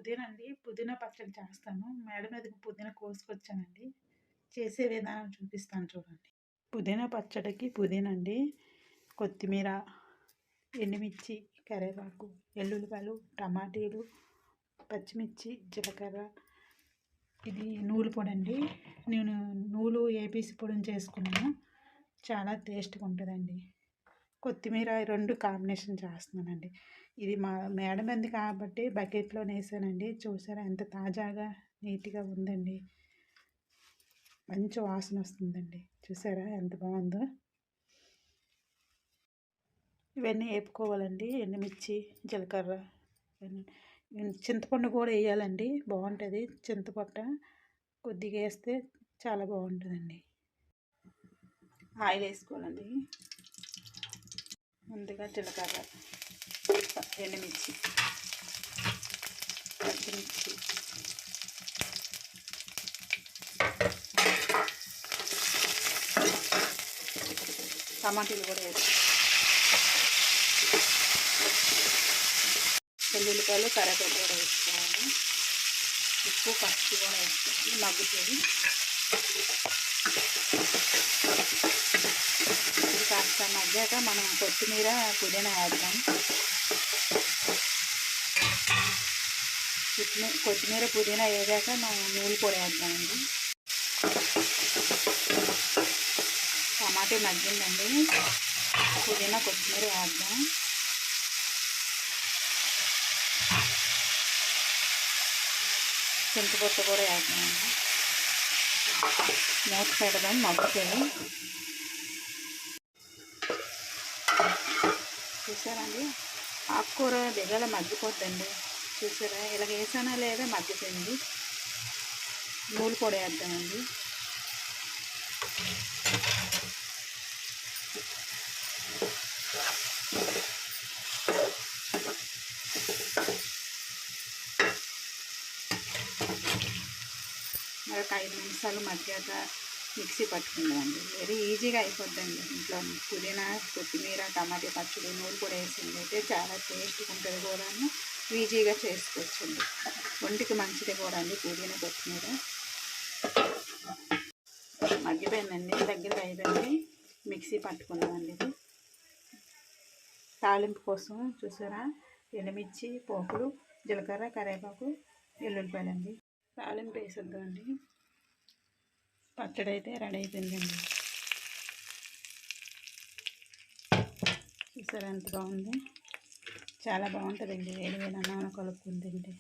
పుదీనా అండి. పుదీనా పచ్చడి చేస్తాను. మేడ మీదకి పుదీనా కోసుకొచ్చానండి. చేసే విధానం చూపిస్తాను చూడండి. పుదీనా పచ్చడికి పుదీనా అండి, కొత్తిమీర, ఎండుమిర్చి, కరివేపాకు, ఎల్లుల్లిపాయలు, టమాటీలు, పచ్చిమిర్చి, జీలకర్ర, ఇది నూలు పొడి అండి. నేను నూలు ఏపీసీ పొడిని చేసుకున్నాను. చాలా టేస్ట్గా ఉంటుందండి. కొత్తిమీర 2 కాంబినేషన్ చేస్తున్నానండి. ఇది మా మేడ మీద కాబట్టి బకెట్లో వేసానండి. చూసారా ఎంత తాజాగా నీట్గా ఉందండి. మంచి వాసన వస్తుందండి. చూసారా ఎంత బాగుందో. ఇవన్నీ వేపుకోవాలండి. ఎండుమిర్చి, జీలకర్ర, చింతపండు కూడా వేయాలండి. బాగుంటుంది. చింతపండు కొద్దిగా వేస్తే చాలా బాగుంటుందండి. ఆయిల్ వేసుకోవాలండి. ముందుగా జీలకర్ర, ఎండుమిర్చి, పచ్చిమిర్చి, టమాటీలు కూడా వేసుకోవాలి. వెల్లుల్లిపాయలు, కరివేపాకు కూడా వేసుకోవాలి. ఉప్పు, పసుపు కూడా వేసుకోవాలి. మగ్గుతుంది. ఇది కాస్త మగ్గాక మనం కొత్తిమీర, పుదీనా వేద్దాం. కొత్తిమీర, పుదీనా వేగాక మనం నూనె పొడి వేద్దామండి. టమాటా మగ్గిందండి. పుదీనా, కొత్తిమీర వేద్దాం. చింతపట్టు కూడా వేద్దామండి. మూత పెడదాం, మగ్గుతుంది. చూసారండి, ఆకుకూర దిగల మగ్గిపోద్దండి. చూసారా ఇలా వేసానా లేదా మగ్గిపోయింది. నూనె పొడి వేద్దామండి. మరొక 5 నిమిషాలు మగ్గాక మిక్సీ పట్టుకుందామండి. వెరీ ఈజీగా అయిపోద్దండి. ఇంట్లో పుదీనా, కొత్తిమీర, టమాటా పచ్చడి, నూనె కూడా వేసింది అయితే చాలా టేస్ట్గా ఉంటుంది. కూడా ఈజీగా చేసుకోవచ్చండి. ఒంటికి మంచిది కూడా అండి పుదీనా, కొత్తిమీర. మగ్గిపోయిందండి. దగ్గరగా అయిపోయింది. మిక్సీ పట్టుకుందామండి. ఇది తాలింపు కోసం చూసారా ఎండుమిర్చి, పోపులు, జీలకర్ర, కరివేపాకు, ఎల్లుల్లిపాయలండి. తాలింపు వేసేద్దామండి. పచ్చడి అయితే రెడీ అయిపోయిందండి. చూసారా ఎంత బాగుంది. చాలా బాగుంటుందండి. వేడి వేడి అన్నం కలుపుకుని తింటే.